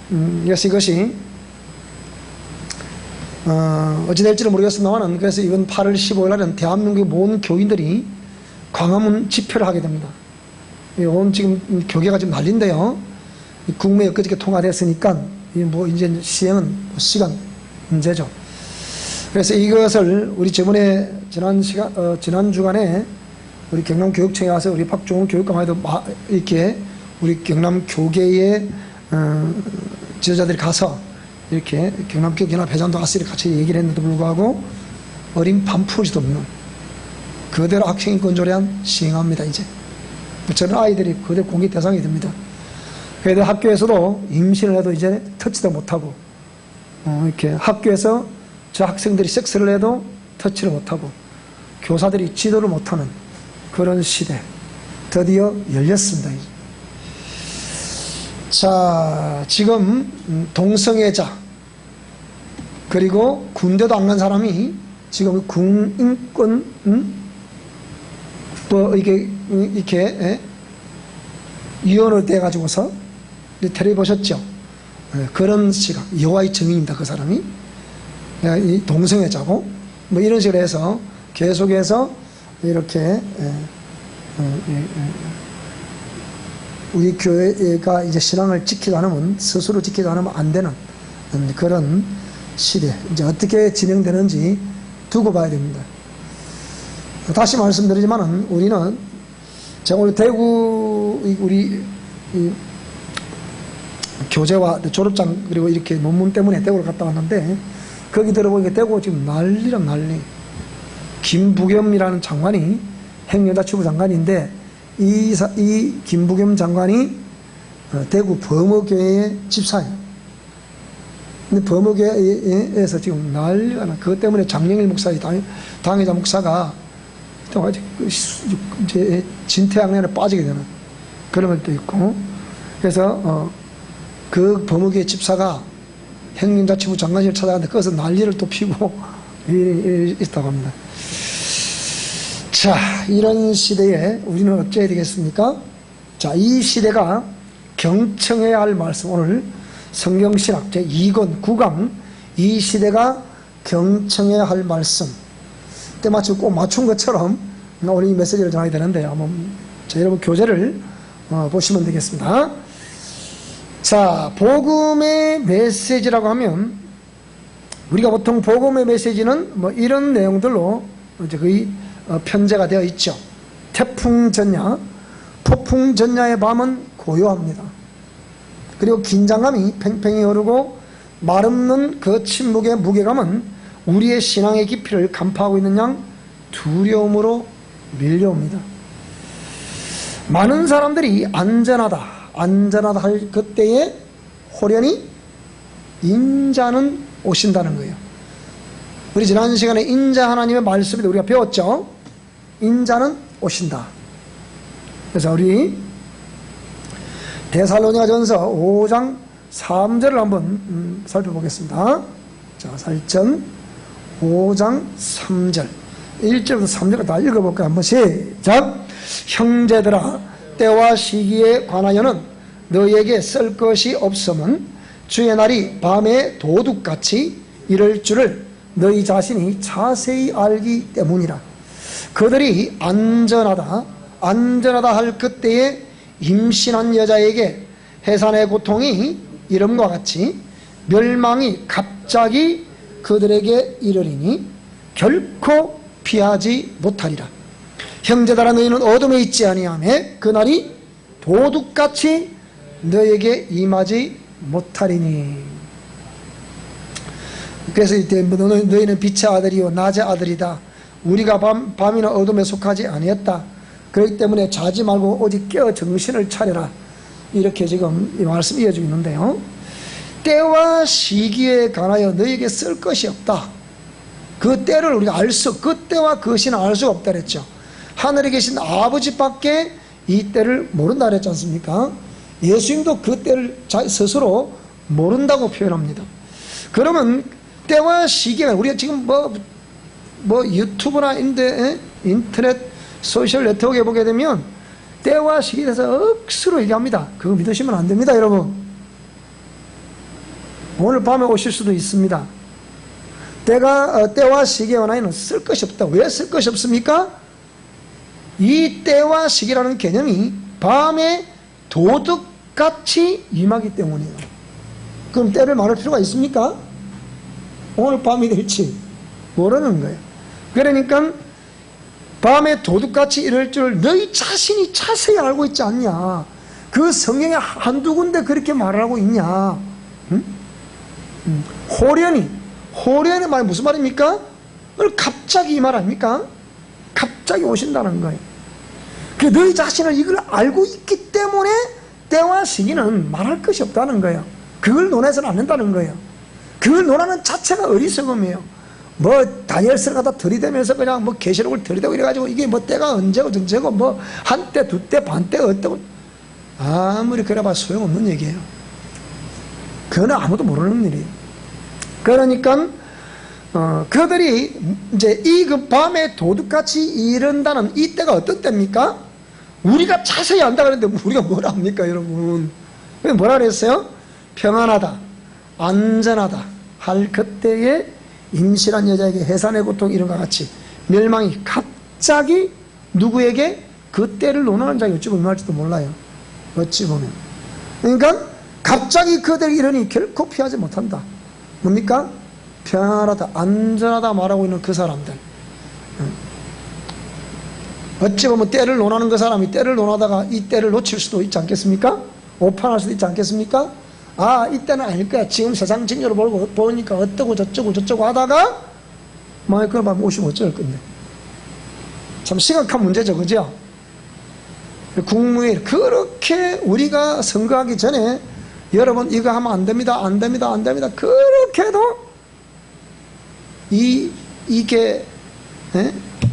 그래서 이것이 어찌 될지는 모르겠습니다만, 그래서 이번 8월 15일 날은 대한민국의 모든 교인들이 광화문 집회를 하게 됩니다. 온 지금 교계가 지금 난린데요. 국무회의 엊그저께 통과됐으니까 뭐 이제 시행은 시간 문제죠. 그래서 이것을 우리 저번에 지난 주간에 우리 경남교육청에 와서 우리 박종훈 교육감에도 이렇게 우리 경남 교계의 지도자들이 가서 이렇게 경남교육연합 회장도 와서 이렇게 같이 얘기를 했는데도 불구하고 어린 반푸지도 없는 그대로 학생인권조례안 시행합니다. 이제 저런 아이들이 그대로 공개 대상이 됩니다. 그래도 학교에서도 임신을 해도 이제 터치도 못하고 이렇게 학교에서 저 학생들이 섹스를 해도 터치를 못하고 교사들이 지도를 못하는 그런 시대 드디어 열렸습니다. 이제. 자, 지금 동성애자 그리고 군대도 안 간 사람이 지금 군인권 또 이렇게 위원을 돼 가지고서 텔레비 보셨죠? 그런 시각 여호와의 증인입니다. 그 사람이 이 동성애자고 뭐 이런 식으로 해서 계속해서 이렇게 우리 교회가 이제 신앙을 지키지 않으면 스스로 지키지 않으면 안 되는 그런 시대 이제 어떻게 진행되는지 두고 봐야 됩니다. 다시 말씀드리지만은 우리는 제가 오늘 대구 우리 교재와 졸업장 그리고 이렇게 논문 때문에 대구를 갔다 왔는데 거기 들어보니까 대구 지금 난리란 난리. 김부겸이라는 장관이 행여자치부 장관인데 이 김부겸 장관이 대구 범어교회의 집사예요. 근데 범어교회에서 지금 난리가 나. 그것 때문에 장영일 목사, 당회자 목사가 이제 진퇴양난에 빠지게 되는 그런 것도 있고, 그래서 그 범어교회 집사가 행정자치부 장관실을 찾아갔는데 거기서 난리를 또 피고 있다고 합니다. 자, 이런 시대에 우리는 어째야 되겠습니까? 자, 이 시대가 경청해야 할 말씀, 오늘 성경신학 제2권 9강 이 시대가 경청해야 할 말씀 때마침 꼭 맞춘 것처럼 오늘 이 메시지를 전하게 되는데 한번 자, 여러분 교재를 보시면 되겠습니다. 자, 복음의 메시지라고 하면 우리가 보통 복음의 메시지는 뭐 이런 내용들로 이제 거의 편제가 되어 있죠. 태풍전야, 폭풍전야의 밤은 고요합니다. 그리고 긴장감이 팽팽히 오르고 말없는 그 침묵의 무게감은 우리의 신앙의 깊이를 간파하고 있는 양 두려움으로 밀려옵니다. 많은 사람들이 안전하다 할 그때에 호련히 인자는 오신다는 거예요. 우리 지난 시간에 인자 하나님의 말씀을 우리가 배웠죠. 인자는 오신다. 그래서 우리 데살로니가전서 5장 3절을 한번 살펴보겠습니다. 자, 살전 5장 3절 1절부터 3절까지 다 읽어볼까요? 한번 시작. 형제들아, 때와 시기에 관하여는 너희에게 쓸 것이 없음은 주의 날이 밤에 도둑같이 이를 줄을 너희 자신이 자세히 알기 때문이라. 그들이 안전하다 할 그때에 임신한 여자에게 해산의 고통이 이름과 같이 멸망이 갑자기 그들에게 이르리니 결코 피하지 못하리라. 형제들아, 너희는 어둠에 있지 아니하매 그날이 도둑같이 너에게 임하지 못하리니. 그래서 이때 너희는 빛의 아들이요 낮의 아들이다. 우리가 밤이나 어둠에 속하지 아니었다. 그렇기 때문에 자지 말고 오직 깨어 정신을 차려라. 이렇게 지금 이 말씀 이어지고 있는데요. 때와 시기에 관하여 너희에게 쓸 것이 없다. 그 때를 우리가 그 때와 그 시는 알 수가 없다 그랬죠. 하늘에 계신 아버지밖에 이 때를 모른다 그랬지 않습니까? 예수님도 그 때를 스스로 모른다고 표현합니다. 그러면 때와 시기가 우리가 지금 뭐 유튜브나 인터넷 소셜 네트워크에 보게 되면 때와 시기에 대해서 억수로 얘기합니다. 그거 믿으시면 안 됩니다, 여러분. 오늘 밤에 오실 수도 있습니다. 때와 시기의 원한에는 쓸 것이 없다. 왜 쓸 것이 없습니까? 이 때와 시기라는 개념이 밤에 도둑같이 임하기 때문이에요. 그럼 때를 말할 필요가 있습니까? 오늘 밤이 될지 모르는 거예요. 그러니까 밤에 도둑같이 이럴 줄 너희 자신이 자세히 알고 있지 않냐. 그 성경에 한두 군데 그렇게 말하고 있냐. 응? 호련히 말 무슨 말입니까? 오늘 갑자기 이 말 아닙니까? 갑자기 오신다는 거예요. 그 너희 자신을 이걸 알고 있기 때문에 때와 시기는 말할 것이 없다는 거예요. 그걸 논해서는 안 된다는 거예요. 그걸 논하는 자체가 어리석음이에요. 뭐 다니엘서를 갖다 들이대면서 그냥 뭐 계시록을 들이대고 이래가지고 이게 뭐 때가 언제고 전제고 뭐 한때 두때 반때 어떠고 아무리 그래봐 소용없는 얘기예요. 그건 아무도 모르는 일이에요. 그러니까 그들이 이제 이 그 밤에 도둑같이 이른다는 이 때가 어떤 때입니까? 우리가 자세히 안다 그랬는데 우리가 뭐라 합니까 여러분? 뭐라 그랬어요? 평안하다 안전하다 할 그때에 임실한 여자에게 해산의 고통 이런 것 같이 멸망이 갑자기 누구에게 그 때를 논하는 자가 어찌 보면 할지도 몰라요. 어찌 보면. 그러니까 갑자기 그들이 이러니 결코 피하지 못한다. 뭡니까? 평안하다 안전하다 말하고 있는 그 사람들. 어찌 보면 때를 논하는 그 사람이 때를 논하다가 이 때를 놓칠 수도 있지 않겠습니까? 오판할 수도 있지 않겠습니까? 아 이때는 아닐 거야. 지금 세상 징조를 보니까 어떠고 저쩌고 하다가 만약에 그걸 밤에 오시면 어쩔 건데. 참 심각한 문제죠. 그죠? 국무회의 그렇게 우리가 선거하기 전에 여러분 이거 하면 안 됩니다. 그렇게 해도 이게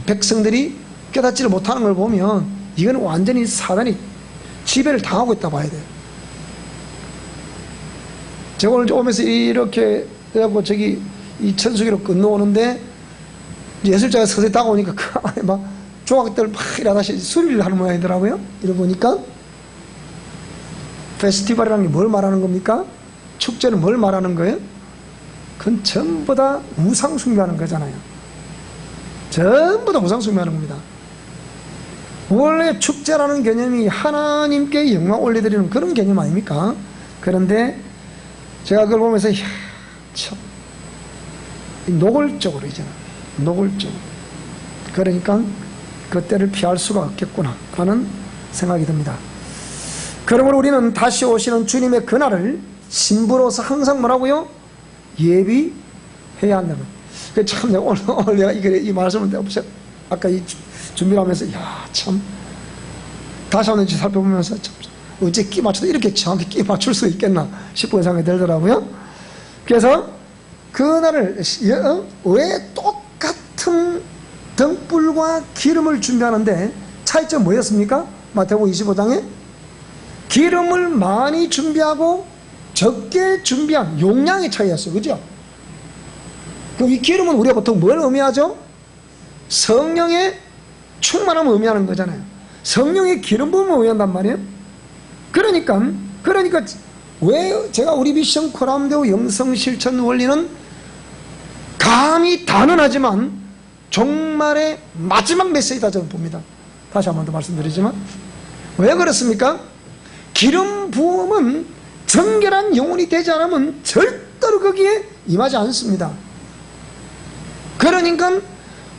백성들이 깨닫지를 못하는 걸 보면 이거는 완전히 사단이 지배를 당하고 있다 봐야 돼요. 제가 오늘 오면서 이렇게 해갖고 저기 이 천수기로 건너오는데 예술자가 서서히 다가오니까 그 안에 막 조각들 막 이러다시 수리를 하는 모양이더라고요. 이러고 보니까 페스티벌이라는 게 뭘 말하는 겁니까? 축제는 뭘 말하는 거예요? 그건 전부 다 우상 숭배하는 거잖아요. 전부 다 우상 숭배하는 겁니다. 원래 축제라는 개념이 하나님께 영광 올려드리는 그런 개념 아닙니까? 그런데 제가 그걸 보면서 이야, 참 노골적으로 이제는 노골적으로 그러니까 그때를 피할 수가 없겠구나 하는 생각이 듭니다. 그러므로 우리는 다시 오시는 주님의 그날을 신부로서 항상 뭐라고요? 예비해야 한다는. 참 내가 오늘 내가 이 말씀을 내가 아까 이 준비를 하면서 야 참 다시 한번 살펴보면서 참 어째 끼 맞춰도 이렇게 정확히 끼 맞출 수 있겠나 싶은 생각이 들더라고요. 그래서 그날을 왜 똑같은 등불과 기름을 준비하는데 차이점 뭐였습니까? 마태복음 25장에 기름을 많이 준비하고 적게 준비한 용량의 차이였어요. 그죠? 그럼 이 기름은 우리가 보통 뭘 의미하죠? 성령의 충만함을 의미하는 거잖아요. 성령의 기름 부음을 의미한단 말이에요. 그러니까 왜 제가 우리 미션 코람데오 영성실천 원리는 감히 단언하지만 종말의 마지막 메시지다 저는 봅니다. 다시 한 번 더 말씀드리지만 왜 그렇습니까? 기름 부음은 정결한 영혼이 되지 않으면 절대로 거기에 임하지 않습니다. 그러니까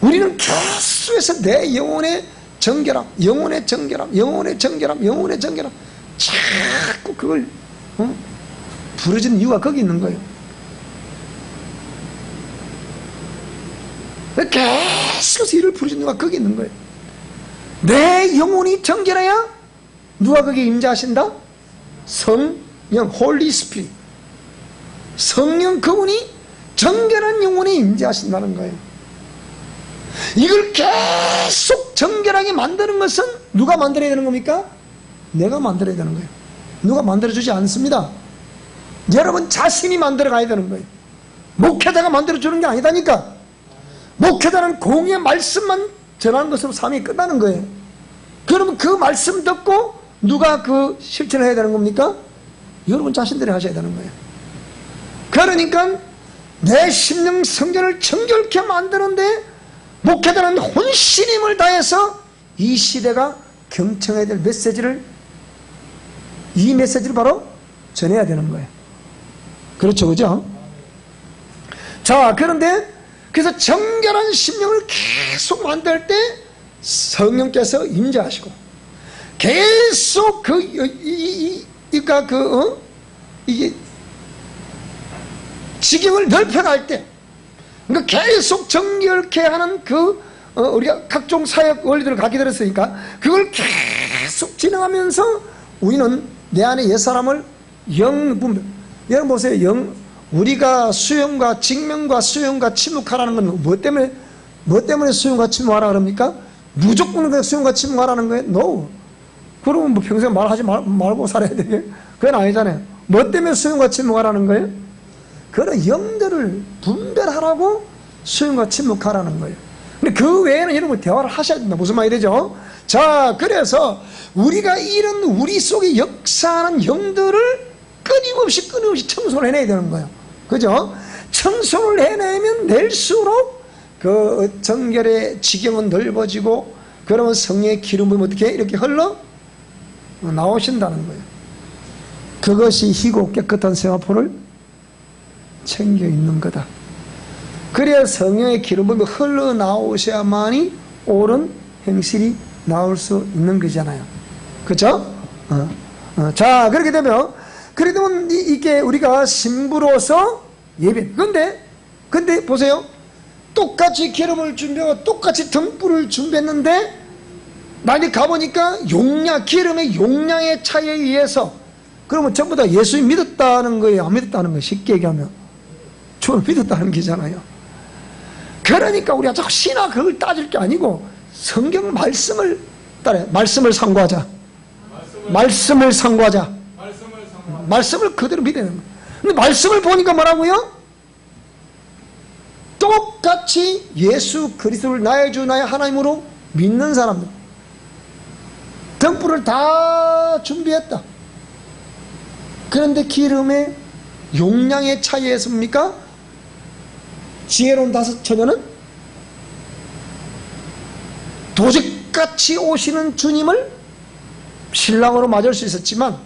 우리는 계속해서 내 영혼의 정결함 자꾸 그걸 부르짖는 이유가 거기 있는 거예요. 계속해서 이를 부르짖는 이유가 거기 있는 거예요. 내 영혼이 정결해야 누가 거기에 임재하신다? 성령, 홀리 스피릿. 성령 그분이 정결한 영혼에 임재하신다는 거예요. 이걸 계속 정결하게 만드는 것은 누가 만들어야 되는 겁니까? 내가 만들어야 되는 거예요. 누가 만들어주지 않습니다. 여러분 자신이 만들어 가야 되는 거예요. 목회자가 만들어주는 게 아니다니까. 목회자는 공의의 말씀만 전하는 것으로 삶이 끝나는 거예요. 그러면 그 말씀 듣고 누가 그 실천을 해야 되는 겁니까? 여러분 자신들이 하셔야 되는 거예요. 그러니까 내 심령 성전을 정결케 만드는데 목회자는 혼신임을 다해서 이 시대가 경청해야 될 메시지를, 이 메시지를 바로 전해야 되는 거예요. 그렇죠, 그죠? 자, 그런데 그래서 정결한 심령을 계속 만들 때 성령께서 임재하시고 계속 이게 지경을 넓혀갈 때, 그러니까 계속 정결케 하는 우리가 각종 사역 원리들을 갖게 되었으니까 그걸 계속 진행하면서 우리는 내 안에 옛사람을 영분별. 여러분 보세요. 우리가 수용과 직면과 수용과 침묵하라는 건 뭐 때문에 수용과 침묵하라 그럽니까? 무조건 수용과 침묵하라는 거예요? No. 그러면 뭐 평생 말하지 말고 살아야 되게? 그건 아니잖아요. 뭐 때문에 수용과 침묵하라는 거예요? 그런 영들을 분별하라고 수용과 침묵하라는 거예요. 근데 그 외에는 여러분 대화를 하셔야 된다. 무슨 말이 되죠? 자, 그래서 우리가 이런 우리 속에 역사하는 영들을 끊임없이 청소를 해내야 되는 거예요. 그죠? 청소를 해내면 낼수록 그 정결의 지경은 넓어지고, 그러면 성령의 기름 부음이 어떻게 이렇게 흘러 나오신다는 거예요. 그것이 희고 깨끗한 세마포를 챙겨 있는 거다. 그래야 성령의 기름 부음이 흘러 나오셔야만이 옳은 행실이 나올 수 있는 거잖아요. 그죠? 자, 그렇게 되면 이게 우리가 신부로서 예배. 근데 보세요. 똑같이 기름을 준비하고 똑같이 등불을 준비했는데 나중에 가보니까 기름의 용량의 차이에 의해서, 그러면 전부 다 예수 믿었다는 거예요? 안 믿었다는 거예요? 쉽게 얘기하면 저를 믿었다는 게잖아요. 그러니까 우리가 자꾸 신학 그걸 따질 게 아니고 성경 말씀을 따라, 말씀을 상고하자. 말씀을 그대로 믿어야 되는 거예요. 근데 말씀을 보니까 뭐라고요? 똑같이 예수 그리스도를 나의 주 나의 하나님으로 믿는 사람들 등불을 다 준비했다. 그런데 기름의 용량의 차이에서입니까? 지혜로운 다섯 처녀는 도적같이 오시는 주님을 신랑으로 맞을 수 있었지만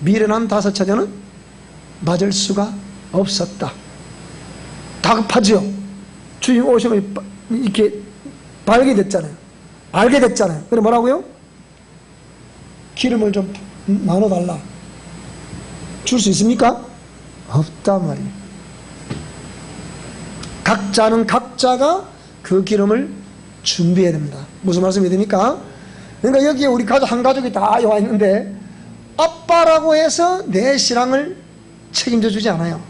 미련한 다섯 처녀는 맞을 수가 없었다. 다급하죠. 주님 오시면 이렇게 알게 됐잖아요. 그래 뭐라고요? 기름을 좀 나눠달라. 줄 수 있습니까? 없단 말이에요. 각자는 각자가 그 기름을 준비해야 됩니다. 무슨 말씀이 됩니까? 그러니까 여기에 우리 한 가족이 다 와 있는데 아빠라고 해서 내 신앙을 책임져 주지 않아요.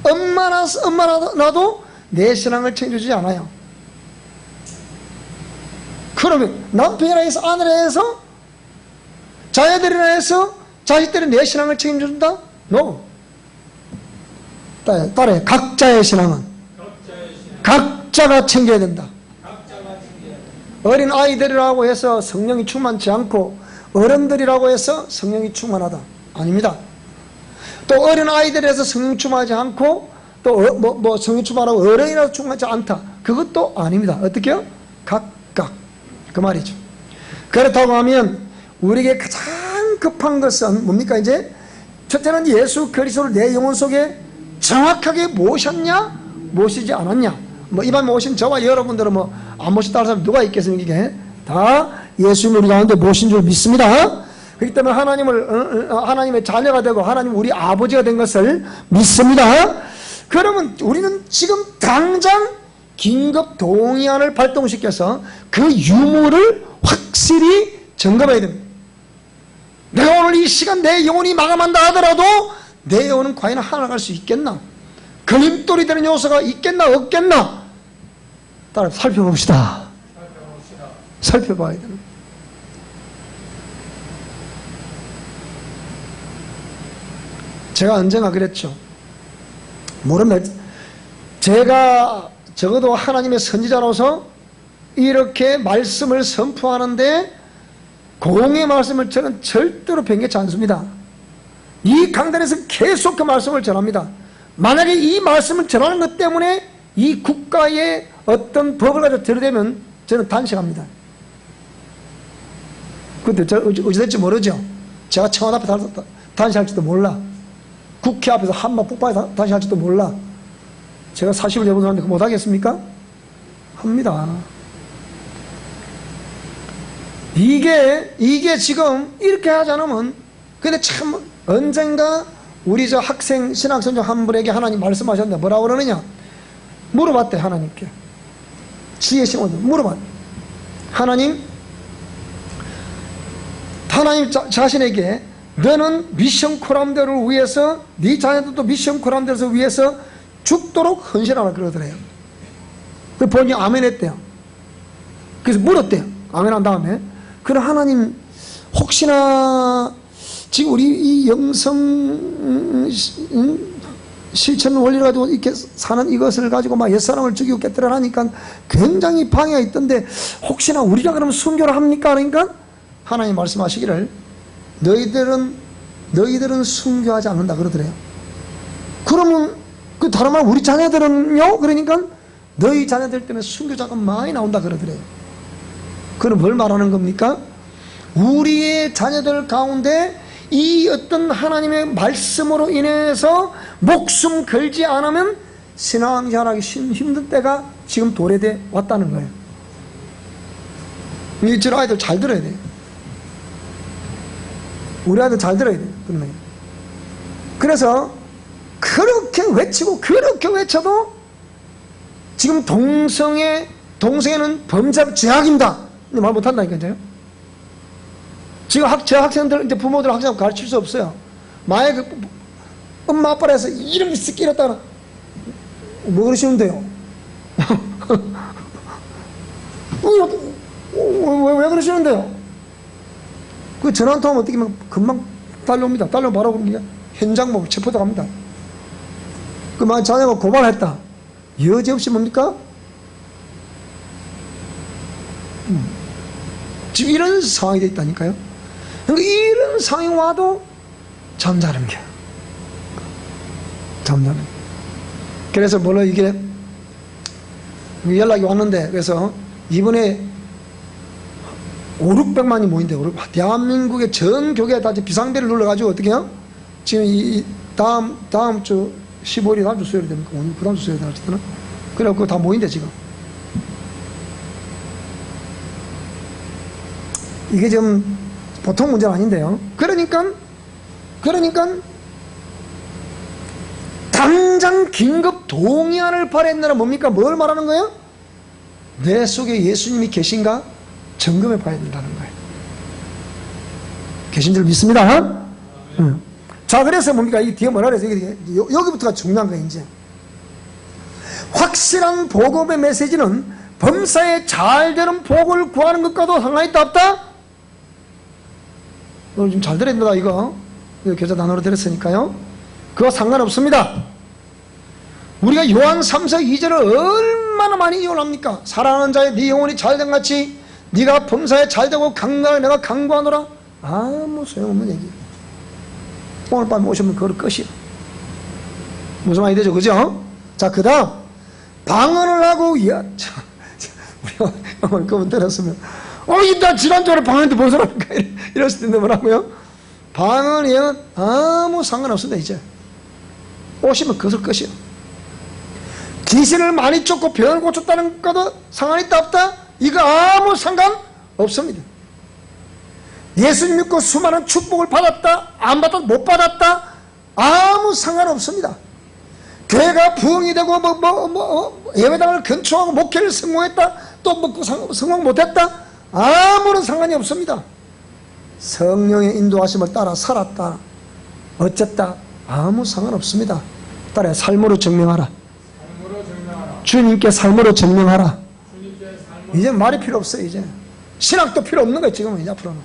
엄마라도 내 신앙을 책임져 주지 않아요. 그러면 남편이라 해서 아내라 해서 자녀들이라 해서 자식들이 내 신앙을 책임져 준다? No. 따라해. 각자의 신앙은 각자가 챙겨야 된다. 어린 아이들이라고 해서 성령이 충만치 않고 어른들이라고 해서 성령이 충만하다. 아닙니다. 또 어린 아이들에서 성령 충만하지 않고 또 성령 충만하고 어른이라서 충만하지 않다. 그것도 아닙니다. 어떻게요? 각각. 그 말이죠. 그렇다고 하면 우리에게 가장 급한 것은 뭡니까? 이제 첫째는 예수 그리스도를 내 영혼 속에 정확하게 모셨냐 모시지 않았냐. 이번 모신 저와 여러분들은 안 모셨다는 사람 누가 있겠습니까? 이게 다 예수님 우리 가운데 모신 줄 믿습니다. 그렇기 때문에 하나님의 자녀가 되고 하나님 우리 아버지가 된 것을 믿습니다. 그러면 우리는 지금 당장 긴급 동의안을 발동시켜서 그 유무를 확실히 점검해야 됩니다. 내가 오늘 이 시간 내 영혼이 마감한다 하더라도 내 영혼은 과연 하나 갈 수 있겠나? 걸림돌이 되는 요소가 있겠나 없겠나? 따라 살펴봅시다. 살펴봐야 됩니다. 제가 언젠가 그랬죠. 모르면 제가 적어도 하나님의 선지자로서 이렇게 말씀을 선포하는데 공의 말씀을 저는 절대로 변개치 않습니다. 이 강단에서 계속 그 말씀을 전합니다. 만약에 이 말씀을 전하는 것 때문에 이 국가의 어떤 법을 가지고 들이대면 저는 단식합니다. 근데 저 어찌 될지 모르죠. 제가 청와대 앞에 단식할지도 몰라. 국회 앞에서 한방 폭발에 단식할지도 몰라. 제가 40을 해본 사람인데 그거 못하겠습니까? 합니다. 이게 지금 이렇게 하지 않으면, 근데 참 언젠가 우리 저 학생, 신학생 중 한 분에게 하나님 말씀하셨는데 뭐라고 그러느냐? 물어봤대, 하나님께. 지혜 심어서 물어봤대. 하나님 자신에게 너는 미션 코람대를 위해서, 네 자녀들도 미션 코람대를 위해서 죽도록 헌신하라 그러더래요. 그 본인이 아멘 했대요. 그래서 물었대요. 아멘 한 다음에. 그럼 하나님, 혹시나 지금 우리 이 영성 실천 원리를 가지고 이렇게 사는 이것을 가지고 막 옛사람을 죽이고 깨뜨려 하니까 굉장히 방해가 있던데 혹시나 우리가 그러면 순교를 합니까? 그러니까 하나님 말씀하시기를 너희들은 순교하지 않는다 그러더래요. 그러면 그 다른 말 우리 자녀들은요? 그러니까 너희 자녀들 때문에 순교자가 많이 나온다 그러더래요. 그럼 뭘 말하는 겁니까? 우리의 자녀들 가운데 이 어떤 하나님의 말씀으로 인해서 목숨 걸지 않으면 신앙생활하기 힘든 때가 지금 도래돼 왔다는 거예요. 저희 아이들 잘 들어야 돼요. 우리 아이들 잘 들어야 돼요. 그래서 그렇게 외치고 그렇게 외쳐도 지금 동성애는 범죄 죄악입니다. 말 못한다니까요. 지금 제 학생들, 이제 부모들 학생 가르칠 수 없어요. 만약에 엄마 아빠라 해서 이름이 쓱 이랬다가 뭐 그러시는데요? 왜 그러시는데요? 그 전화 한 통하면 어떻게 하면 금방 달려옵니다. 달려오면 바로 그냥 현장 뭐 체포도 갑니다. 그 만약 자녀가 고발했다. 여지없이 뭡니까? 지금 이런 상황이 돼 있다니까요. 그러니까 이런 상황이 와도 잠자는 게. 잠자는. 그래서 물론 이게 연락이 왔는데, 그래서 이번에 5,600만이 모인대. 대한민국의 전 교계에 다 비상벨을 눌러가지고 어떻게 해요? 지금 이 다음 주 15일이 다음 주 수요일이 됩니까? 오늘 그 다음 주 수요일이 할지나? 그래갖고 다 모인대 지금. 이게 좀 보통 문제는 아닌데요. 그러니까 당장 긴급 동의안을 발의했느라 뭡니까? 뭘 말하는 거예요? 내 속에 예수님이 계신가? 점검해 봐야 된다는 거예요. 계신 줄 믿습니다. 응. 자, 그래서 뭡니까? 이 뒤에 뭐라 그래서 여기부터가 중요한 거예요. 이제 확실한 복음의 메시지는 범사에 잘 되는 복을 구하는 것과도 상관이 없다. 오늘 좀 잘 들어야 됩니다. 이거 교자 단어로 들었으니까요. 그거 상관없습니다. 우리가 요한 3서 2절을 얼마나 많이 이용합니까? 사랑하는 자의 네 영혼이 잘된 같이 네가 범사에 잘되고 강건하게 내가 강구하노라. 아무 소용없는 얘기예요. 오늘 밤에 오시면 그걸 끝이요. 무슨 말이 되죠? 그죠? 자, 그 다음 방언을 하고 우리 어머니 그분 들었으면 나 지난주에 방언인데 뭔 소리입니까? 이랬을 텐데 뭐라고요? 방언이요 아무 상관없습니다. 이제 오시면 그것을 끝이요. 귀신을 많이 쫓고 병을 고쳤다는 것도 상관이 있다 없다? 이거 아무 상관없습니다. 예수님 믿고 수많은 축복을 받았다 안 받았다 못 받았다 아무 상관없습니다. 교회가 부흥이 되고 예배당을 건축하고 목회를 성공했다 또 성공 못했다 아무런 상관이 없습니다. 성령의 인도하심을 따라 살았다 어쨌다 아무 상관없습니다. 따라 삶으로 증명하라. 주님께 삶으로 증명하라. 이제 말이 필요 없어요. 이제 신학도 필요 없는 거예요. 지금은 이제 앞으로는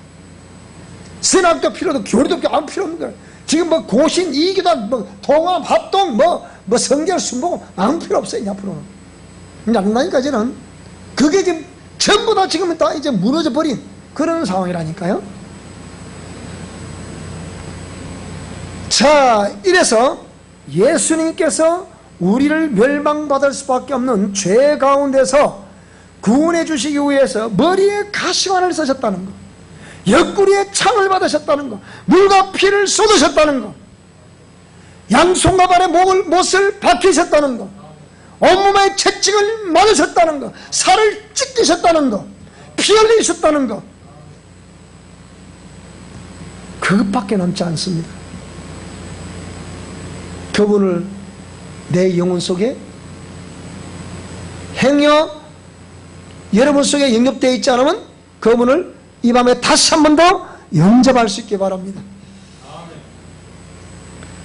신학도 필요도 교리도 아무 필요 없는 거예요. 지금 뭐 고신 이기다 뭐 통합 합동 뭐 성결 순복음 아무 필요 없어요. 이제 앞으로는 이제 안 나니까 이제는 그게 지금 전부 다 지금은 다 이제 무너져 버린 그런 상황이라니까요. 자, 이래서 예수님께서 우리를 멸망받을 수밖에 없는 죄 가운데서 구원해 주시기 위해서 머리에 가시관을 쓰셨다는 것, 옆구리에 창을 받으셨다는 것, 물과 피를 쏟으셨다는 것, 양손과 발에 못을 박히셨다는 것, 온몸에 채찍을 맞으셨다는 것, 살을 찢기셨다는 것, 피 흘리셨다는 것, 그것밖에 남지 않습니다. 그분을 내 영혼 속에 행여 여러분 속에 영접되어 있지 않으면 그분을 이 밤에 다시 한 번 더 영접할 수 있기 바랍니다.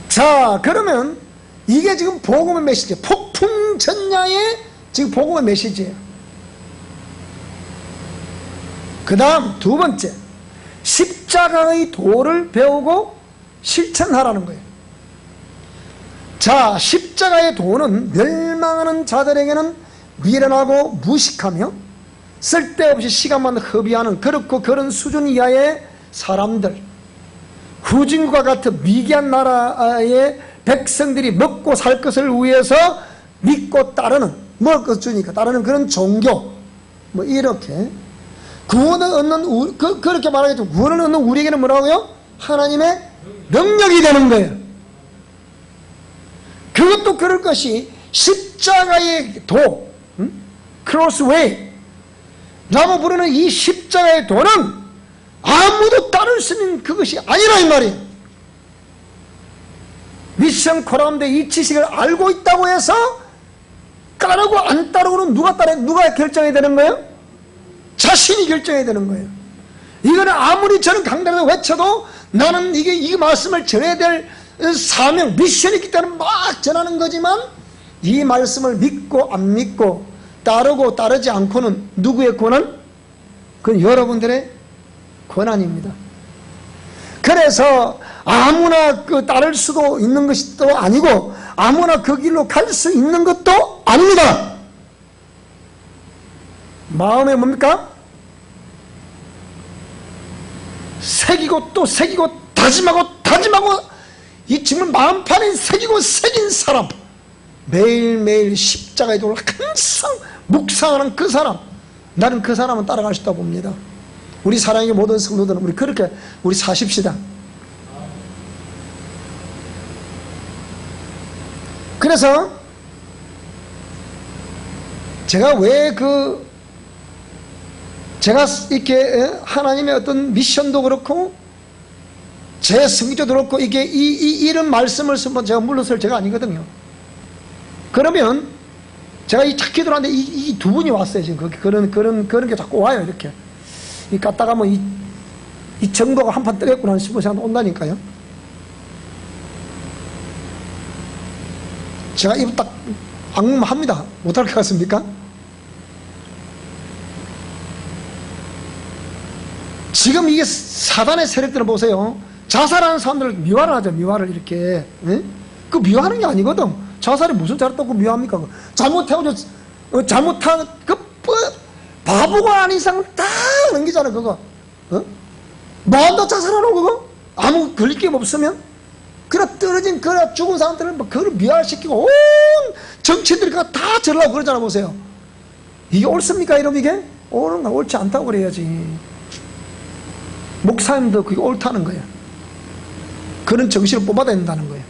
자, 그러면 이게 지금 복음의 메시지, 폭풍전야의 지금 복음의 메시지예요. 그 다음 두 번째, 십자가의 도를 배우고 실천하라는 거예요. 자, 십자가의 도는 멸망하는 자들에게는 미련하고 무식하며 쓸데없이 시간만 허비하는 그런 수준 이하의 사람들, 후진국과 같은 미개한 나라의 백성들이 먹고 살 것을 위해서 믿고 따르는, 먹을 것 주니까 따르는 그런 종교, 뭐 이렇게 구원을 얻는, 그렇게 말하겠죠. 구원을 얻는 우리에게는 뭐라고요? 하나님의 능력이 되는 거예요. 그것도 그럴 것이 십자가의 도, 크로스웨이 라고 부르는 이 십자가의 도는 아무도 따를 수 있는 그것이 아니라 이 말이에요. 미션 코라운데 이 지식을 알고 있다고 해서 따르고 안 따르고는 누가 결정해야 되는 거예요? 자신이 결정해야 되는 거예요. 이거는 아무리 저는 강단에서 외쳐도 나는 이 말씀을 전해야 될 사명, 미션이 있기 때문에 막 전하는 거지만 이 말씀을 믿고 안 믿고 따르고 따르지 않고는 누구의 권한? 그건 여러분들의 권한입니다. 그래서 아무나 따를 수도 있는 것이 또 아니고 아무나 그 길로 갈 수 있는 것도 아닙니다. 마음에 뭡니까? 새기고 또 새기고 다짐하고 이 정말 마음판에 새기고 새긴 사람, 매일매일 십자가의 도를 항상 묵상하는 그 사람, 나는 그 사람은 따라갈 수 있다고 봅니다. 우리 사랑의 모든 성도들은 우리 그렇게 우리 사십시다. 그래서 제가 왜 제가 이렇게 하나님의 어떤 미션도 그렇고 제 성기도 그렇고 이게 이런 말씀을 쓰면 제가 물러설 제가 아니거든요. 그러면 제가 이 착히 들어왔는데 이 두 분이 왔어요. 지금 그런 게 자꾸 와요. 이렇게 이 갔다가 뭐 이 정도가 한판 뜨겠구나 싶어서 온다니까요. 제가 입 딱 악문합니다. 못할 것 같습니까? 지금 이게 사단의 세력들을 보세요. 자살하는 사람들을 미화를 하죠. 미화를 이렇게. 예? 그 미화하는 게 아니거든. 자살이 무슨 잘했다고 미화합니까? 잘못한 바보가 아닌 이상 다 넘기잖아 그거. 어? 뭐한다 자살하노 그거? 아무 걸릴 게 없으면? 그래 떨어진 그래 죽은 사람들은 뭐 그걸 미화시키고 온 정치들이 다 저러려고 그러잖아. 보세요. 이게 옳습니까 여러분? 이게? 옳은가? 옳지 않다고 그래야지. 목사님도 그게 옳다는 거야. 그런 정신을 뽑아야 된다는 거예요.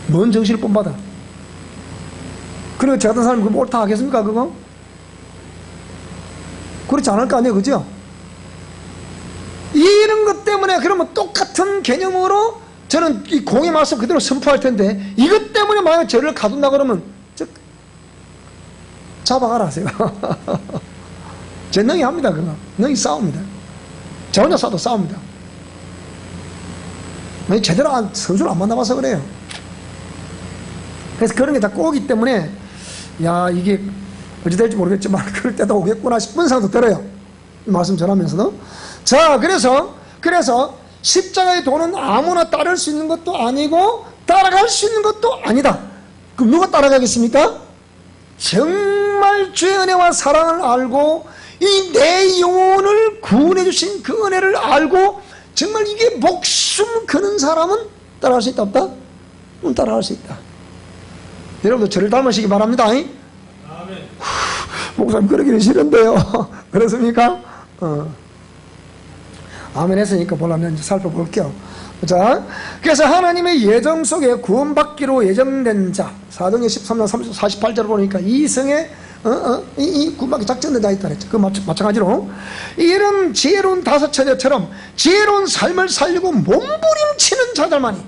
뭔 정신을 뽑아다? 그리고 저 같은 사람이 그거 옳다 하겠습니까 그거? 그렇지 않을 거 아니에요. 그죠? 이런 것 때문에 그러면 똑같은 개념으로 저는 이 공의 말씀 그대로 선포할 텐데 이것 때문에 만약 저를 가둔다 그러면 잡아가라 하세요. 제 능히 합니다. 그거 능히 싸웁니다. 저 혼자 싸도 싸웁니다. 제대로 선수를 안 만나봐서 그래요. 그래서 그런 게 자꾸 오기 때문에 야 이게 어찌 될지 모르겠지만 그럴 때도 오겠구나 싶은 생각도 들어요. 이 말씀 전하면서도. 자 그래서 십자가의 도는 아무나 따를 수 있는 것도 아니고 따라갈 수 있는 것도 아니다. 그럼 누가 따라가겠습니까? 정말 주의 은혜와 사랑을 알고 이 내 영혼을 구원해 주신 그 은혜를 알고 정말 이게 목숨 거는 사람은 따라갈 수 있다 없다? 따라갈 수 있다. 여러분도 저를 닮으시기 바랍니다. 아멘. 목사님 그러기는 싫은데요. 그렇습니까? 아멘 했으니까 보려면 이제 살펴볼게요. 자, 그래서 하나님의 예정 속에 구원받기로 예정된 자, 사도행전 13장 48절 보니까 이 성에 이 구원받기 작정된 자가 있다 그랬죠. 그 마찬가지로 이런 지혜로운 다섯 처녀처럼 지혜로운 삶을 살리고 몸부림치는 자들만이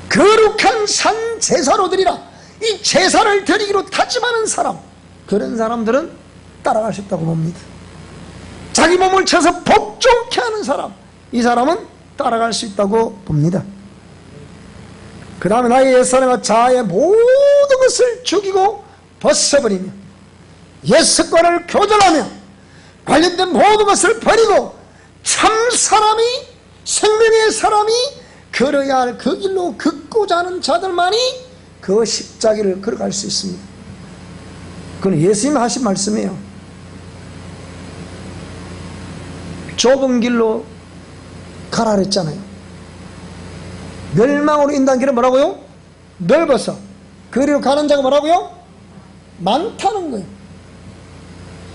거룩한 산 제사로 드리라. 이 제사를 드리기로 다짐하는 사람, 그런 사람들은 따라갈 수 있다고 봅니다. 자기 몸을 쳐서 복종케 하는 사람, 이 사람은 따라갈 수 있다고 봅니다. 그 다음에 나의 옛사람과 자아의 모든 것을 죽이고 벗어버리며 옛 습관을 교절하며 관련된 모든 것을 버리고 참 사람이, 생명의 사람이 걸어야 할 그 길로 걷고자 하는 자들만이 그 십자기를 걸어갈 수 있습니다. 그건 예수님 하신 말씀이에요. 좁은 길로 가라 그랬잖아요. 멸망으로 인도한 길은 뭐라고요? 넓어서. 그리로 가는 자가 뭐라고요? 많다는 거예요.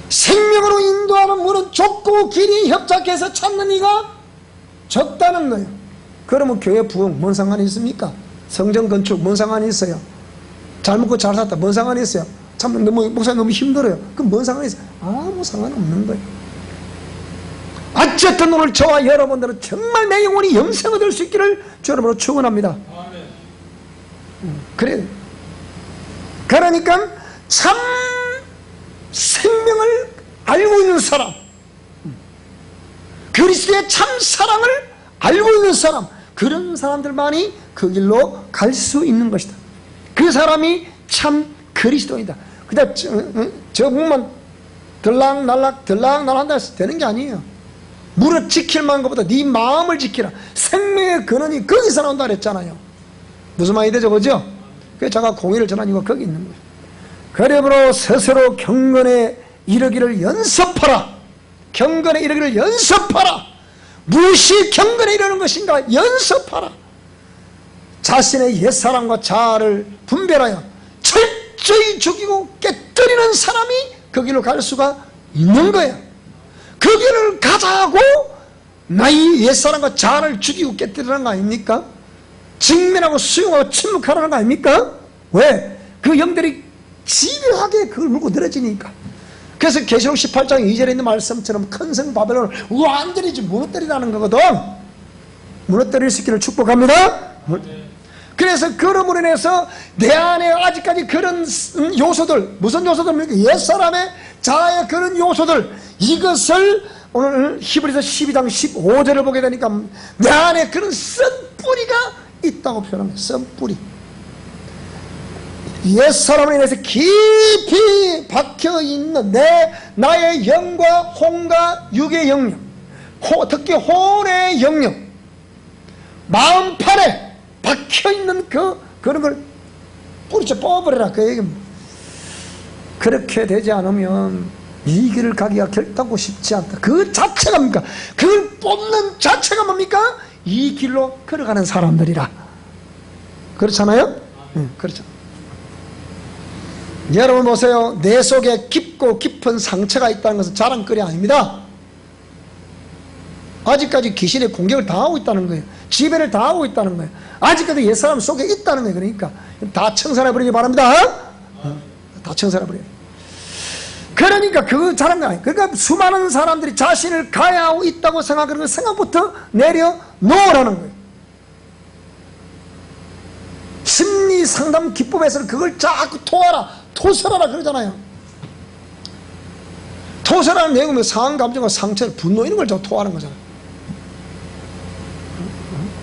생명으로 인도하는 문은 좁고 길이 협착해서 찾는 이가 적다는 거예요. 그러면 교회 부흥 뭔 상관이 있습니까? 성전 건축 뭔 상관이 있어요? 잘 먹고 잘 살다 뭔 상관이 있어요? 참 목사님 너무 힘들어요. 그럼 뭔 상관이 있어요? 아무 상관없는 거예요. 어쨌든 오늘 저와 여러분들은 정말 내 영혼이 영생을 얻을 수 있기를 주 여러분으로 축원합니다. 그래. 그러니까 참 생명을 알고 있는 사람, 그리스도의 참 사랑을 알고 있는 사람, 그런 사람들만이 그 길로 갈 수 있는 것이다. 그 사람이 참 그리스도이다. 그냥 저 목만 들락날락 한다 해서 되는 게 아니에요. 무릇 지킬 만한 것보다 네 마음을 지키라. 생명의 근원이 거기서 나온다 그랬잖아요. 무슨 말이 되죠, 그죠? 그래서 제가 공의를 전한 이유가 거기 있는 거예요. 그러므로 스스로 경건에 이르기를 연습하라. 경건에 이르기를 연습하라. 무엇이 경건에 이르는 것인가? 연습하라. 자신의 옛사람과 자아를 분별하여 철저히 죽이고 깨뜨리는 사람이 그 길로 갈 수가 있는 거야. 그 길을 가자고 나의 옛사람과 자아를 죽이고 깨뜨리는 거 아닙니까? 직면하고 수용하고 침묵하라는 거 아닙니까? 왜? 그 영들이 집요하게 그걸 물고 늘어지니까. 그래서 계시록 18장 2절에 있는 말씀처럼 큰 성 바벨론을 완전히 무너뜨리라는 거거든. 무너뜨릴 수 있기를 축복합니다. 그래서 그럼으로 인해서 내 안에 아직까지 그런 요소들, 무슨 요소들입니까? 옛사람의 자아의 그런 요소들, 이것을 오늘 히브리서 12장 15절을 보게 되니까 내 안에 그런 썬뿌리가 있다고 표현합니다. 썬뿌리. 옛사람에 인해서 깊이 박혀있는 나의 영과 혼과 육의 영역, 특히 혼의 영역, 마음판에 박혀있는 그런 걸 뿌리쳐 뽑아버려라, 그 얘기입니다. 그렇게 되지 않으면 이 길을 가기가 결단코 쉽지 않다. 그 자체가 뭡니까? 그걸 뽑는 자체가 뭡니까? 이 길로 걸어가는 사람들이라. 그렇잖아요? 그렇죠. 여러분 보세요. 내 속에 깊고 깊은 상처가 있다는 것은 자랑거리 아닙니다. 아직까지 귀신의 공격을 당하고 있다는 거예요. 지배를 당하고 있다는 거예요. 아직까지 옛사람 속에 있다는 거예요. 그러니까 다 청산해버리기 바랍니다. 다 청산해버려요. 그러니까 그 자랑거 아니에요. 그러니까 수많은 사람들이 자신을 가해하고 있다고 생각하는 그 생각부터 내려놓으라는 거예요. 심리 상담 기법에서는 그걸 자꾸 토설하라 그러잖아요. 토설하는 내용은 상한 감정과 상처, 분노 이런 걸 자꾸 토하는 거잖아요.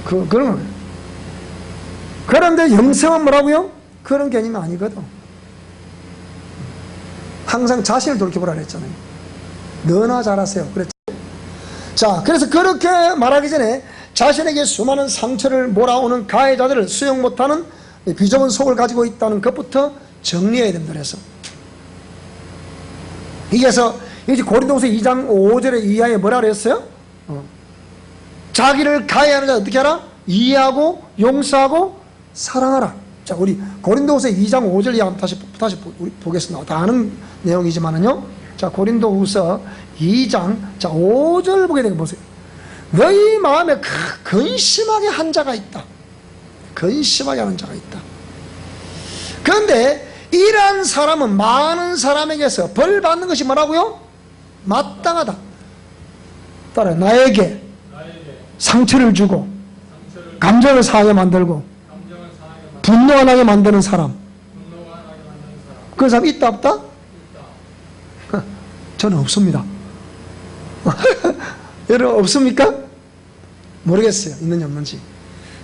그런 거예요. 그런데 영성은 뭐라고요? 그런 개념이 아니거든. 항상 자신을 돌이켜보라 그랬잖아요. 너나 잘하세요. 그랬죠. 자, 그래서 그렇게 말하기 전에 자신에게 수많은 상처를 몰아오는 가해자들을 수용 못하는 비좁은 속을 가지고 있다는 것부터 정리해야 됩니다. 그래서 이게서 이제 고린도후서 2장 5절의 이하에 뭐라 그랬어요? 자기를 가해하는 자 어떻게 하라? 이해하고 용서하고 사랑하라. 자, 우리 고린도후서 2장 5절 이하 다시 우리 보겠습니다. 다 아는 내용이지만은요. 자, 고린도후서 2장 자 5절 보게 되게 보세요. 너희 마음에 근심하게 한 자가 있다. 근심하게 하는 자가 있다. 그런데 이러한 사람은 많은 사람에게서 벌 받는 것이 뭐라고요? 마땅하다. 따라 나에게 상처를 주고 감정을 상하게 만들고 분노가 나게 만드는 사람, 그런 사람 있다 없다? 저는 없습니다. 여러분 없습니까? 모르겠어요. 있는지 없는지.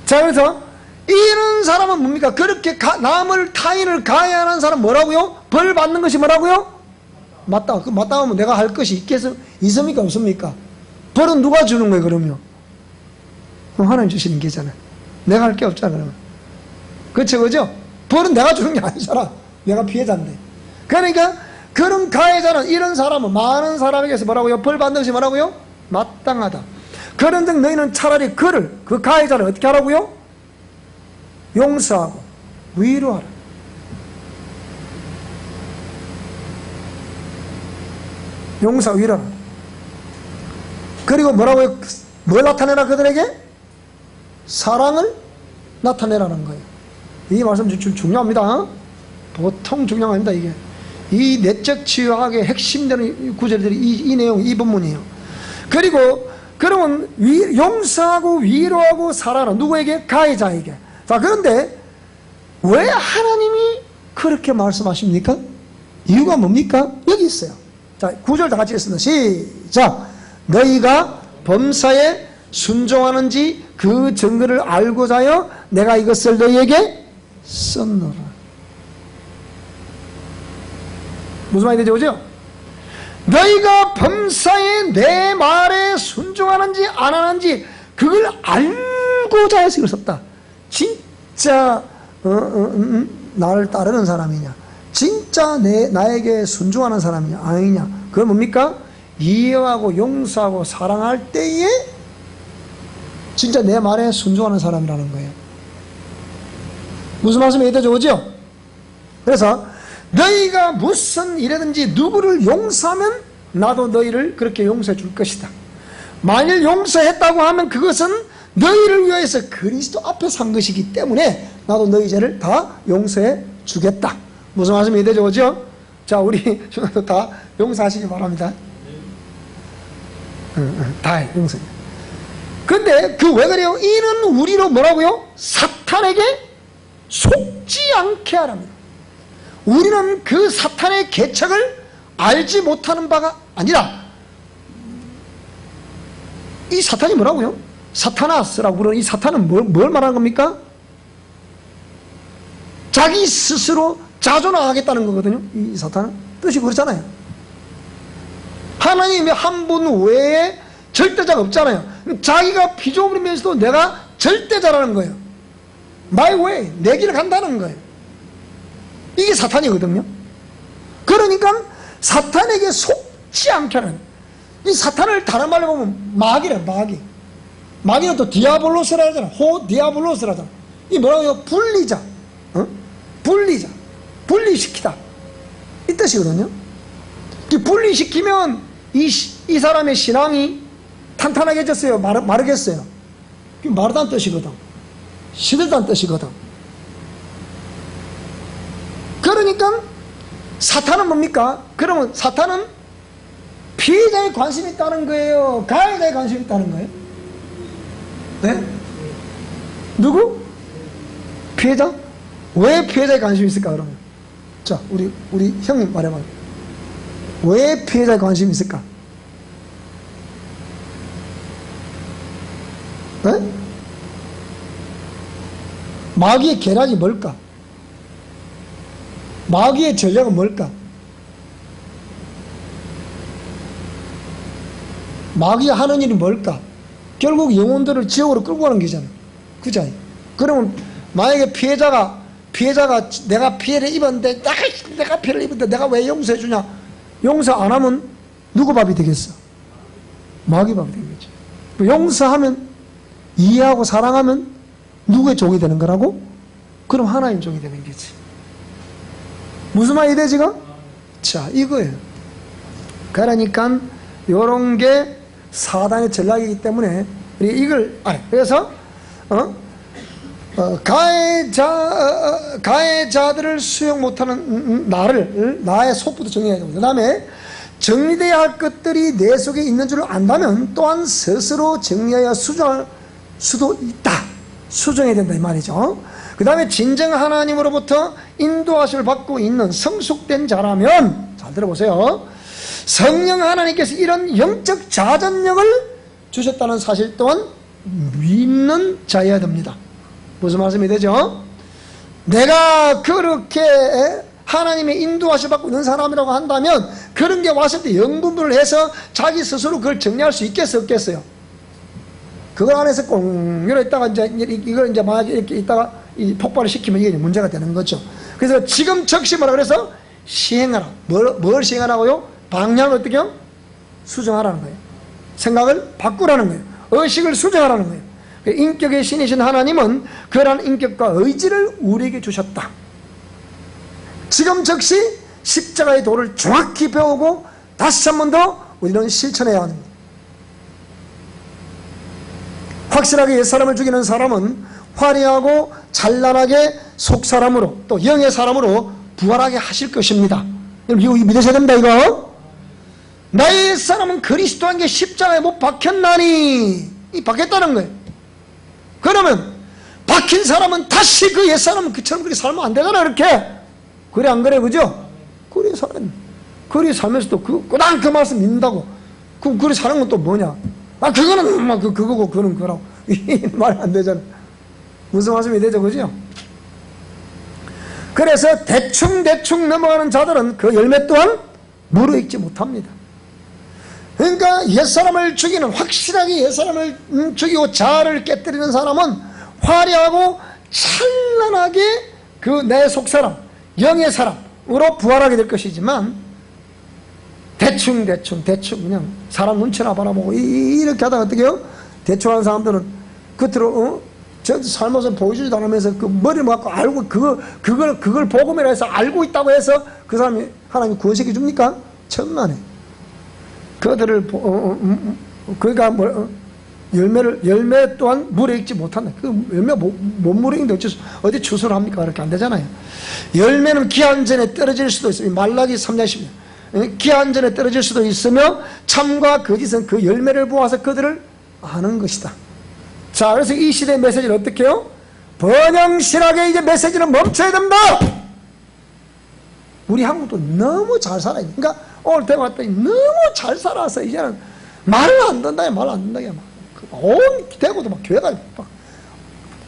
자, 그래서 이런 사람은 뭡니까? 그렇게 타인을 가해하는 사람 뭐라고요? 벌 받는 것이 뭐라고요? 맞다. 그 마땅하면 내가 할 것이 있습니까? 없습니까? 벌은 누가 주는 거예요, 그러면? 그럼 하나님 주시는 게잖아요. 내가 할 게 없잖아, 그러면. 그렇죠, 그죠? 벌은 내가 주는 게 아니잖아. 내가 피해자인데. 그러니까 그런 가해자는, 이런 사람은 많은 사람에게서 뭐라고요? 벌 받는 것이 뭐라고요? 마땅하다. 그런즉 너희는 차라리 그 가해자를 어떻게 하라고요? 용서하고 위로하라. 용서하고 위로하라. 그리고 뭐라고요? 뭘 나타내라 그들에게? 사랑을 나타내라는 거예요. 이 말씀 중요합니다. 보통 중요한 겁니다. 이게 이 내적 치유학의 핵심되는 구절들이 이 내용, 이 본문이에요. 그리고 그러면 용서하고 위로하고 사랑하라. 누구에게? 가해자에게. 자, 그런데 왜 하나님이 그렇게 말씀하십니까? 이유가 뭡니까? 여기 있어요. 자, 9절 다 같이 읽습니다. 시작. 너희가 범사에 순종하는지 그 증거를 알고자 하여 내가 이것을 너희에게 썼노라. 무슨 말이 되죠? 그죠? 너희가 범사에 내 말에 순종하는지 안 하는지 그걸 알고자 해서 이걸 썼다. 진짜 나를 따르는 사람이냐, 진짜 나에게 순종하는 사람이냐 아니냐, 그건 뭡니까? 이해하고 용서하고 사랑할 때에 진짜 내 말에 순종하는 사람이라는 거예요. 무슨 말씀이 되죠? 그죠? 그래서 너희가 무슨 일이든지 누구를 용서하면 나도 너희를 그렇게 용서해 줄 것이다. 만일 용서했다고 하면 그것은 너희를 위해서 그리스도 앞에 산 것이기 때문에 나도 너희 죄를 다 용서해 주겠다. 무슨 말씀이 되죠? 그죠? 자, 우리 다 용서하시기 바랍니다. 다 용서해. 근데 왜 그래요? 이는 우리로 뭐라고요? 사탄에게 속지 않게 하랍니다. 우리는 그 사탄의 계책을 알지 못하는 바가 아니라, 이 사탄이 뭐라고요? 사타나스라고 부르는 이 사탄은 뭘 말하는 겁니까? 자기 스스로 자존하겠다는 거거든요. 이 사탄은 뜻이 그렇잖아요. 하나님의 한 분 외에 절대자가 없잖아요. 자기가 피조물이면서도 내가 절대자라는 거예요. My way, 내 길을 간다는 거예요. 이게 사탄이거든요. 그러니까 사탄에게 속지 않게 하는, 이 사탄을 다른 말로 보면 마귀래, 마귀. 마귀는 또 디아볼로스라 하잖아. 디아볼로스라 하잖아. 이 뭐라고요? 분리자. 분리자. 분리시키다. 이 뜻이거든요. 분리시키면 이 사람의 신앙이 탄탄하게졌어요? 마르겠어요? 마르다는 뜻이거든. 시들다는 뜻이거든. 그러니까 사탄은 뭡니까? 그러면 사탄은 피해자에 관심이 있다는 거예요? 가해자에 관심이 있다는 거예요? 네? 누구? 피해자? 왜 피해자에 관심이 있을까, 그러면? 자, 우리 형님 말해봐요. 왜 피해자에 관심이 있을까? 네? 마귀의 계략이 뭘까? 마귀의 전략은 뭘까? 마귀가 하는 일이 뭘까? 결국 영혼들을 지옥으로 끌고 가는 게잖아. 그죠? 그러면 만약에 피해자가 내가 피해를 입었는데 내가 피해를 입었는데 내가 왜 용서해 주냐? 용서 안 하면 누구 밥이 되겠어? 마귀 밥이 되겠지. 용서하면, 이해하고 사랑하면 누구의 종이 되는 거라고? 그럼 하나님 종이 되는 거지. 무슨 말이 돼 지금? 자, 이거예요. 그러니까 요런 게 사단의 전략이기 때문에 우리 이걸 알아요. 그래서 가해자들을 수용 못하는 나의 속부터 정리해야 됩니다. 그 다음에 정리되어야 할 것들이 내 속에 있는 줄 안다면 또한 스스로 정리하여 수정할 수도 있다. 수정해야 된다 이 말이죠. 그 다음에 진정 하나님으로부터 인도하심을 받고 있는 성숙된 자라면, 잘 들어보세요, 성령 하나님께서 이런 영적 자전력을 주셨다는 사실 또한 믿는 자여야 됩니다. 무슨 말씀이 되죠? 내가 그렇게 하나님의 인도하심을 받고 있는 사람이라고 한다면 그런 게 왔을 때 영분별을 해서 자기 스스로 그걸 정리할 수 있겠어요, 없겠어요? 그걸 안에서 꽁 열어 있다가 이걸 이제 만약에 이렇게 있다가 폭발을 시키면 이게 문제가 되는 거죠. 그래서 지금 즉시 뭐라 그래서 시행하라. 뭘 시행하라고요? 방향을 어떻게 해요? 수정하라는 거예요. 생각을 바꾸라는 거예요. 의식을 수정하라는 거예요. 인격의 신이신 하나님은 그러한 인격과 의지를 우리에게 주셨다. 지금 즉시 십자가의 도를 정확히 배우고 다시 한 번 더 우리는 실천해야 합니다. 확실하게 옛사람을 죽이는 사람은 화려하고 찬란하게 속사람으로 또 영의 사람으로 부활하게 하실 것입니다. 여러분 이거 믿으셔야 됩니다. 이거 나의 옛사람은 그리스도 한 게 십자가에 못 박혔나니, 이 박혔다는 거예요. 그러면 박힌 사람은 다시 그 옛사람은 그처럼 그렇게 살면 안 되잖아. 이렇게 그래 안 그래? 그죠? 그래 살면 그래 살면서도 꼬당 그 말씀 믿는다고 그래 사는 건 또 뭐냐? 그거는 막 그거고 그거는 그거라고 말이 안 되잖아. 무슨 말씀이 되죠? 그죠? 그래서 대충 넘어가는 자들은 그 열매 또한 무르익지 못합니다. 그러니까 옛사람을 죽이는, 확실하게 옛사람을 죽이고 자아를 깨뜨리는 사람은 화려하고 찬란하게 그 내 속사람, 영의 사람으로 부활하게 될 것이지만 대충 그냥 사람 눈치나 바라보고 이렇게 하다가 어떻게 해요? 대충 하는 사람들은 겉으로 저 삶아서 보여주지도 않으면서 그 머리를 갖고 알고 그걸 복음이라 해서 알고 있다고 해서 그 사람이 하나님 구원시켜 줍니까? 천만에. 그들을 그러니까 열매 또한 물에 익지 못한다. 그 열매 못 물에 익는데 어디 추수를 합니까? 그렇게 안 되잖아요. 열매는 기한 전에 떨어질 수도 있어요. 말라기 3장 10절. 기한 전에 떨어질 수도 있으며 참과 거짓은 그 열매를 보아서 그들을 아는 것이다. 자, 그래서 이 시대의 메시지를 어떻게 해요? 번영실하게 이제 메시지는 멈춰야 된다. 우리 한국도 너무 잘 살아요. 그러니까 오늘 대구 왔더니 너무 잘 살아서 이제는 말을 안 듣는다. 말 안 듣는다. 온 대구도 막 교회가 막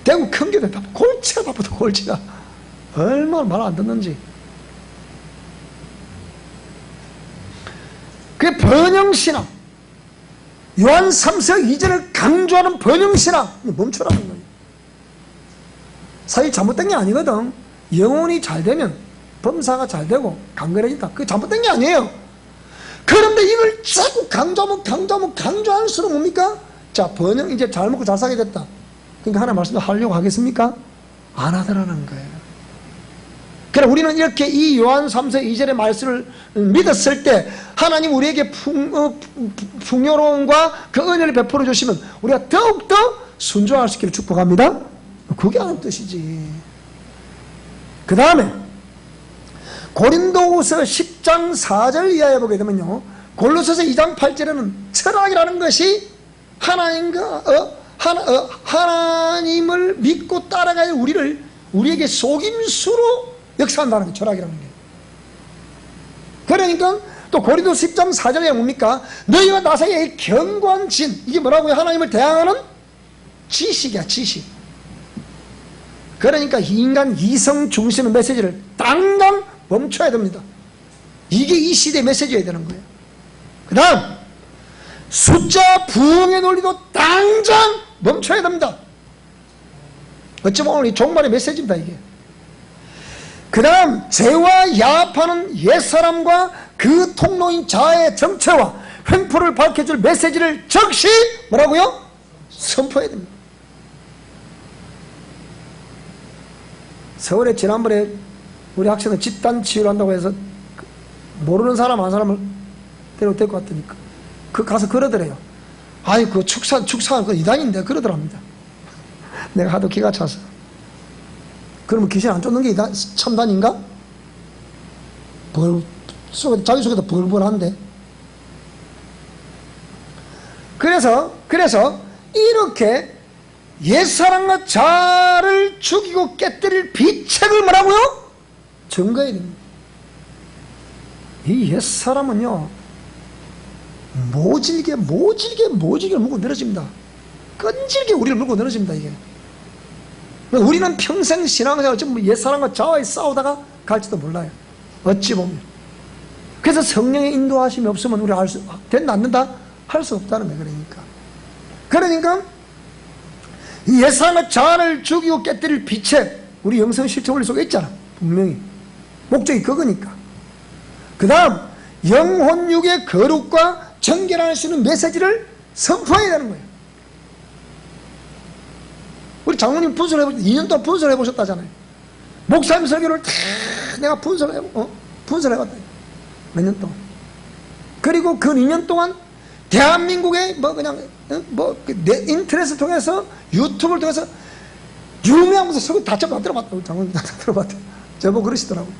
대구 큰 교회 다 골치가 바쁘다. 골치가 얼마나 말 안 듣는지. 그게 번영신앙, 요한 3서 2절을 강조하는 번영신앙 멈추라는 거예요. 사실 잘못된 게 아니거든. 영혼이 잘 되면 범사가 잘 되고 강건해진다. 그게 잘못된 게 아니에요. 그런데 이걸 자꾸 강조할수록 뭡니까? 자, 번영, 이제 잘 먹고 잘 살게 됐다. 그러니까 하나 말씀도 하려고 하겠습니까? 안 하더라는 거예요. 그래, 우리는 이렇게 이 요한 3서 2절의 말씀을 믿었을 때 하나님 우리에게 풍요로움과 그 은혜를 베풀어 주시면 우리가 더욱더 순종할 수 있기를 축복합니다. 그게 하는 뜻이지. 그 다음에 고린도후서 10장 4절 이하에 보게 되면요, 골로새서 2장 8절에는 철학이라는 것이 하나님을 믿고 따라갈 우리에게 속임수로 역사한다는 게 철학이라는 게. 그러니까 또 고린도서 10장 4절에 뭡니까? 너희와 나 사이의 견고한 진, 이게 뭐라고요? 하나님을 대항하는 지식이야, 지식. 그러니까 인간 이성 중심의 메시지를 당장 멈춰야 됩니다. 이게 이 시대의 메시지여야 되는 거예요. 그 다음 숫자 부흥의 논리도 당장 멈춰야 됩니다. 어쩌면 오늘 이 종말의 메시지입니다, 이게. 그 다음 죄와 야합하는 옛사람과 그 통로인 자아의 정체와 횡포를 밝혀줄 메시지를 즉시 뭐라고요? 선포해야 됩니다. 서울에 지난번에 우리 학생들 집단 치유를 한다고 해서 모르는 사람 한 사람을 데리고 왔더니까 그 가서 그러더래요. 아이 그 축사 그 이단인데 그러더랍니다. 내가 하도 기가 차서. 그러면 귀신 안 쫓는 게 이단, 참단인가? 자기 속에도 벌벌한데. 그래서 이렇게 옛사랑과 자아를 죽이고 깨뜨릴 비책을 뭐라고요? 증거해야 됩니다. 이 옛사람은요 모질게 물고 늘어집니다. 끈질게 우리를 물고 늘어집니다. 이게 우리는 평생 신앙생활 전부 옛사람과 자아에 싸우다가 갈지도 몰라요. 어찌 보면. 그래서 성령의 인도하심이 없으면 우리 된다 안 된다? 할 수 없다는 거예요. 그러니까 이 옛사람과 자아를 죽이고 깨뜨릴 비책, 우리 영성 실천 원리 속에 있잖아. 분명히 목적이 그거니까. 그 다음 영혼육의 거룩과 정결할 수 있는 메시지를 선포해야 되는 거예요. 우리 장로님 분석을 2년 동안 분석을 해보셨다잖아요. 목사님 설교를 다 내가 분석해봤다. 몇 년 동안. 그리고 그 2년 동안 대한민국의 인터넷을 통해서 유튜브를 통해서 유명한 분들 설교 다 들어봤다고. 장로님 다 들어봤대요. 저보고 그러시더라고요.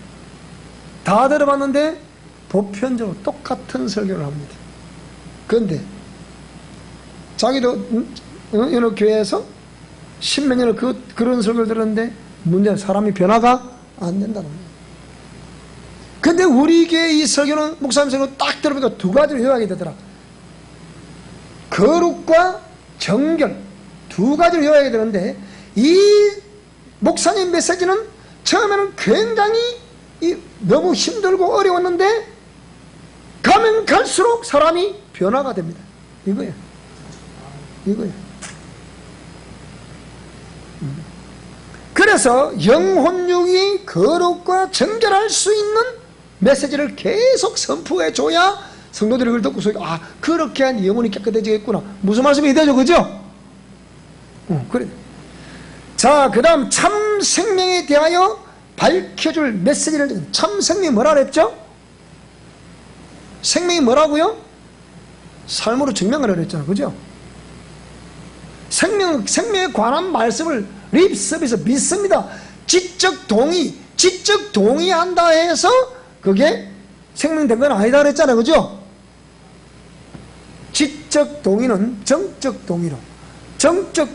다 들어봤는데 보편적으로 똑같은 설교를 합니다. 그런데 자기도 어느 교회에서 십몇 년을 그런 설교를 들었는데 문제는 사람이 변화가 안 된다는 거예요. 근데 우리 교회 이 설교는 목사님 설교 딱 들어보니까 두 가지를 요약이 되더라. 거룩과 정결 두 가지를 요약이 되는데 이 목사님 메시지는 처음에는 굉장히 너무 힘들고 어려웠는데 가면 갈수록 사람이 변화가 됩니다. 이거예요. 그래서 영혼육이 거룩과 정결할 수 있는 메시지를 계속 선포해 줘야 성도들이 그걸 듣고 아 그렇게 한 영혼이 깨끗해지겠구나. 무슨 말씀이 되죠, 그죠? 그래. 자, 그 다음 참 생명에 대하여 밝혀줄 메시지를 참 생명이 뭐라 그랬죠? 생명이 뭐라고요? 삶으로 증명을 했잖아, 그죠? 생명에 관한 말씀을 립 서비스 믿습니다. 지적 동의한다 해서 그게 생명된 건 아니다 그랬잖아요, 그죠? 지적 동의는 정적 동의로, 정적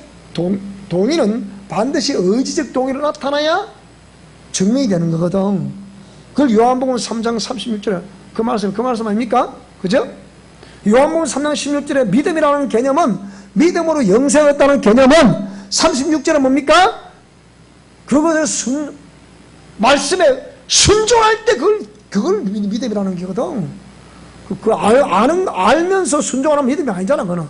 동의는 반드시 의지적 동의로 나타나야 증명이 되는 거거든. 그걸 요한복음 3장 36절에 그 말씀 아닙니까? 그죠? 요한복음 3장 16절에 믿음이라는 개념은 믿음으로 영생을 얻다는 개념은 36절에 뭡니까? 그것을 말씀에 순종할 때 그걸 믿음이라는 거거든. 알면서 순종하는 믿음이 아니잖아, 그거는.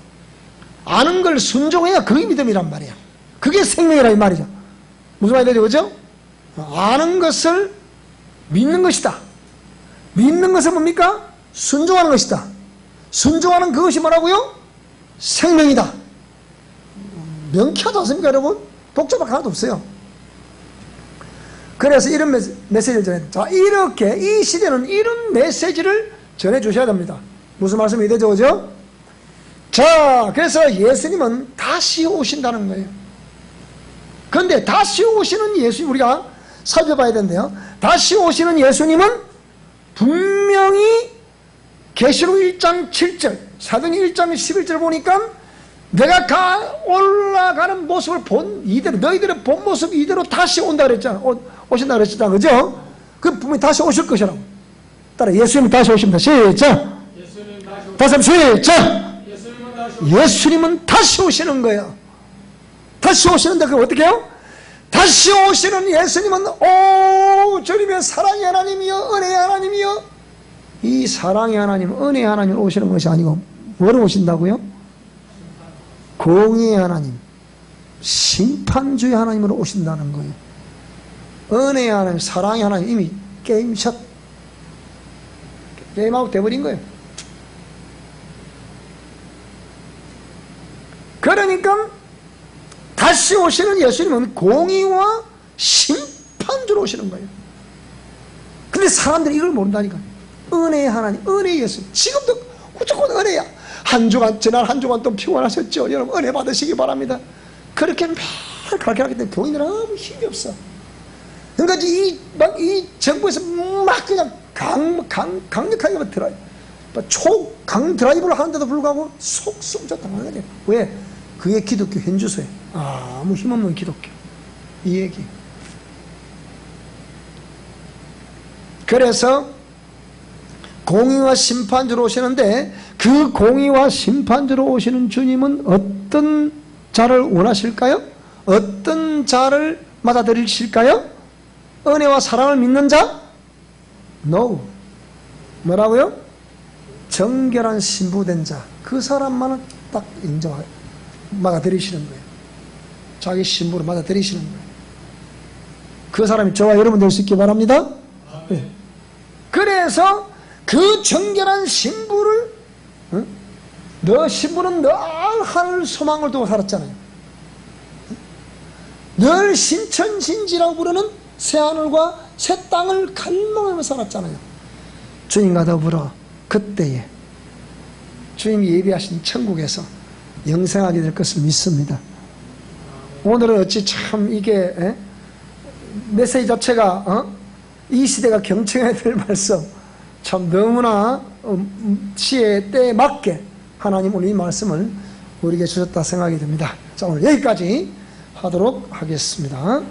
아는 걸 순종해야 그게 믿음이란 말이야. 그게 생명이라 이 말이죠. 무슨 말이 되죠, 그죠? 아는 것을 믿는 것이다. 믿는 것은 뭡니까? 순종하는 것이다. 순종하는 그것이 뭐라고요? 생명이다. 명쾌하지 않습니까, 여러분? 복잡하게 하나도 없어요. 그래서 이런 메시지를 전해. 자, 이렇게 이 시대는 이런 메시지를 전해 주셔야 됩니다. 무슨 말씀이 되죠, 그죠? 자, 그래서 예수님은 다시 오신다는 거예요. 그런데 다시 오시는 예수님 우리가 살펴봐야 되는데요. 다시 오시는 예수님은 분명히 계시록 1장 7절, 사도행전 1장 11절 보니까 내가 올라가는 모습을 본 이대로, 너희들의 본 모습 이대로 다시 온다 그랬잖아. 오신다 그랬잖아, 그죠? 그 분명히 다시 오실 것이라고. 따라 예수님은 다시 오십니다. 시작. 다시 한번 시작. 예수님은 다시 오시는 거예요. 다시 오시는데 그걸 어떻게 해요? 다시 오시는 예수님은 주님의 사랑의 하나님이여, 은혜의 하나님이여. 이 사랑의 하나님, 은혜의 하나님 오시는 것이 아니고 뭐로 오신다고요? 공의의 하나님, 심판주의 하나님으로 오신다는 거예요. 은혜의 하나님, 사랑의 하나님 이미 게임샷, 게임아웃 돼버린 거예요. 그러니까 다시 오시는 예수님은 공의와 심판 심판주로 오시는 거예요. 근데 사람들이 이걸 모른다니까. 은혜의 하나님, 은혜의 예수. 지금도 무조건 은혜야. 한 주간, 지난 한 주간 또 피곤하셨죠? 여러분 은혜 받으시기 바랍니다. 그렇게 매일 그렇게 하기 때문에 교인들은 아무 힘이 없어. 그러니까 이 정부에서 막 그냥 강력하게 들어요. 강 드라이브를 하는데도 불구하고 속속자 당하게 돼요. 왜? 그게 기독교 현주소예요. 아무 힘없는 기독교. 이 얘기. 그래서 공의와 심판주로 오시는데, 그 공의와 심판주로 오시는 주님은 어떤 자를 원하실까요? 어떤 자를 맞아들이실까요? 은혜와 사랑을 믿는 자? No. 뭐라고요? 정결한 신부된 자. 그 사람만은 딱 인정하고 맞아들이시는 거예요. 자기 신부를 맞아들이시는 거예요. 그 사람이 저와 여러분 될 수 있기 바랍니다. 네. 그래서 그 정결한 신부를, 너 신부는 늘 하늘 소망을 두고 살았잖아요. 늘 신천신지라고 부르는 새하늘과 새 땅을 갈망하며 살았잖아요. 주님과 더불어 그때에 주님이 예비하신 천국에서 영생하게 될 것을 믿습니다. 오늘은 어찌 참 이게 메시지 자체가 이 시대가 경청해야 될 말씀, 참 너무나 시의 때에 맞게 하나님 오늘 이 말씀을 우리에게 주셨다 생각이 듭니다. 자, 오늘 여기까지 하도록 하겠습니다.